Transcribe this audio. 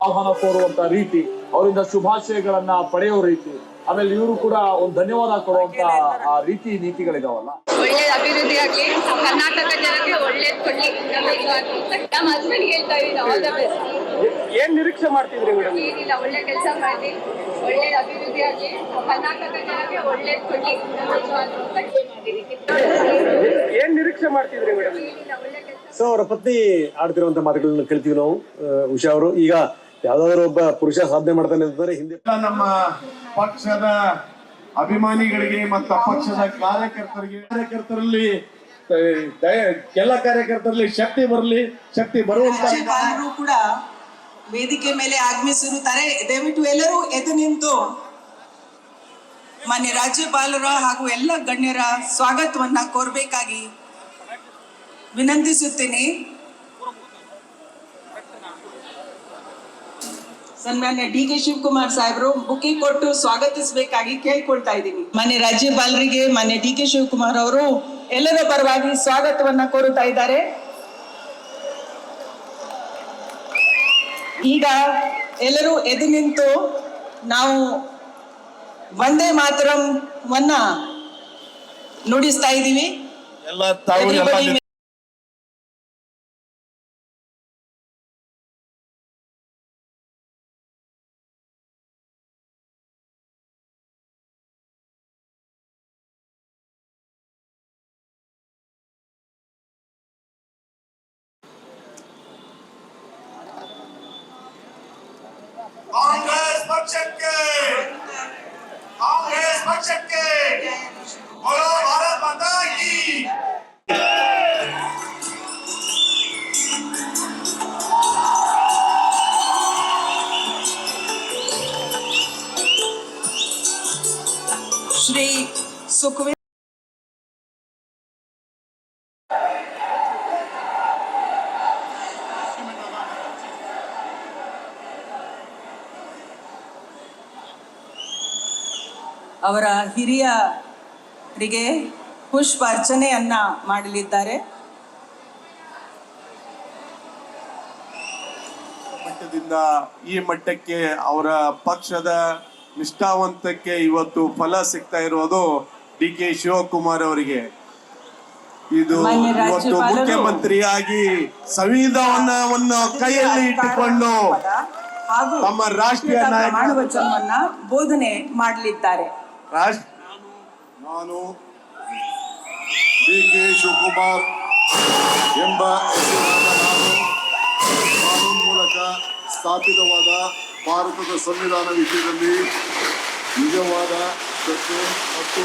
ಆಹ್ವಾನ ಕೋರುವಂತ ರೀತಿ, ಅವರಿಂದ ಶುಭಾಶಯಗಳನ್ನ ಪಡೆಯೋ ರೀತಿ, ಆಮೇಲೆ ಇವರು ಕೂಡ ಒಂದು ಧನ್ಯವಾದ ಕೊಡುವಂತ ಆ ರೀತಿ ನೀತಿಗಳಿದಾವಲ್ಲ. ಒಳ್ಳೆ ಅಭಿವೃದ್ಧಿ ಆಗ್ಲಿ, ಕರ್ನಾಟಕ ಜನಕ್ಕೆ ಒಳ್ಳೇದ್ ಕೊಡ್ಲಿ. ನಮ್ಮ ಹಸ್ಬೆಂಡ್ ಹೇಳ್ತಾ ಇದ್ದೀನಿ ಆಲ್ ದ ಬೆಸ್ಟ್. ಏನ್ ನಿರೀಕ್ಷೆ ಮಾಡ್ತಿದ್ರಿ ಮೇಡಮ್? ಏನಿಲ್ಲ, ಒಳ್ಳೆ ಕೆಲಸ ಮಾಡಿ, ಒಳ್ಳೆ ಅಭಿವೃದ್ಧಿ ಆಗ್ಲಿ, ಕರ್ನಾಟಕ ಜನಕ್ಕೆ ಒಳ್ಳೇದ್ ಕೊಡ್ಲಿ. ಏನ್ ನಿರೀಕ್ಷೆ ಮಾಡ್ತಿದ್ರಿ ಮೇಡಮ್? ಏನಿಲ್ಲ, ಒಳ್ಳೆ ಕೆಲಸ. ಸೊ ಅವರ ಪತ್ನಿ ಆಡ್ತಿರುವಂತ ಮಾತುಗಳನ್ನ ಕೇಳ್ತೀವಿ ನಾವು. ಉಷಾ ಅವರು, ಈಗ ಯಾವ್ದಾದ್ರು ಒಬ್ಬ ಪುರುಷ ಸಾಧನೆ ಮಾಡ್ತಾನೆ ಅಂತಂದ್ರೆ ಹಿಂದೆ ನಮ್ಮ ಪಕ್ಷದ ಅಭಿಮಾನಿಗಳಿಗೆ ಮತ್ತು ಪಕ್ಷದ ಕಾರ್ಯಕರ್ತರಲ್ಲಿ ಎಲ್ಲ ಕಾರ್ಯಕರ್ತರಲ್ಲಿ ಶಕ್ತಿ ಬರಲಿ, ಶಕ್ತಿ ಬರುವಂತ ಕೂಡ ವೇದಿಕೆ ಮೇಲೆ ಆಗಮಿಸಿರುತ್ತಾರೆ. ದಯವಿಟ್ಟು ಎಲ್ಲರೂ ಎದ್ದು ನಿಂತು ಮಾನ್ಯ ರಾಜ್ಯಪಾಲರ ಹಾಗೂ ಎಲ್ಲ ಗಣ್ಯರ ಸ್ವಾಗತವನ್ನ ಕೋರಬೇಕಾಗಿ ವಿನಂತಿಸುತ್ತೇನೆ. ಸನ್ಮಾನ್ಯ ಡಿ.ಕೆ. ಶಿವಕುಮಾರ್ ಸಾಹೇಬರು ಬುಕ್ಕೆ ಕೊಟ್ಟು ಸ್ವಾಗತಿಸಬೇಕಾಗಿ ಕೇಳ್ಕೊಳ್ತಾ ಇದ್ದೀನಿ. ಮಾನ್ಯ ರಾಜ್ಯಪಾಲರಿಗೆ ಮಾನ್ಯ ಡಿ.ಕೆ. ಶಿವಕುಮಾರ್ ಅವರು ಎಲ್ಲರ ಪರವಾಗಿ ಸ್ವಾಗತವನ್ನ ಕೋರುತ್ತಾ ಇದ್ದಾರೆ. ಈಗ ಎಲ್ಲರೂ ಎದ್ದು ನಿಂತು ನಾವು ವಂದೇ ಮಾತರಂವನ್ನ ನುಡಿಸ್ತಾ ಇದ್ದೀವಿ. ಕಾಂಗ್ರೆಸ್ ಪಕ್ಷಕ್ಕೆ, ಕಾಂಗ್ರೆಸ್ ಪಕ್ಷಕ್ಕೆ बोलो भारत माता की। ಶ್ರೀ ಸುಖವಿ ಅವರ ಹಿರಿಯರಿಗೆ ಪುಷ್ಪ ಅರ್ಚನೆಯನ್ನ ಮಾಡಲಿದ್ದಾರೆ. ಮಟ್ಟದಿಂದ ಈ ಮಟ್ಟಕ್ಕೆ ಅವರ ಪಕ್ಷದ ನಿಷ್ಠಾವಂತಕ್ಕೆ ಇವತ್ತು ಫಲ ಸಿಗ್ತಾ ಇರೋದು ಡಿ.ಕೆ. ಶಿವಕುಮಾರ್ ಅವರಿಗೆ. ಇದು ಇವತ್ತು ಮುಖ್ಯಮಂತ್ರಿಯಾಗಿ ಸಂವಿಧಾನವನ್ನು ಕೈಯಲ್ಲಿ ಇಟ್ಟುಕೊಂಡು ತಮ್ಮ ರಾಷ್ಟ್ರೀಯ ವಚನವನ್ನ ಬೋಧನೆ ಮಾಡಲಿದ್ದಾರೆ. ನಾನು ಡಿ.ಕೆ. ಶಿವಕುಮಾರ್ ಎಂಬ ಹೆಸರಾದ ನಾನು ಕಾನೂನು ಮೂಲಕ ಸ್ಥಾಪಿತವಾದ ಭಾರತದ ಸಂವಿಧಾನ ವಿಷಯದಲ್ಲಿ ನಿಜವಾದ ಶ್ರದ್ಧೆ ಮತ್ತು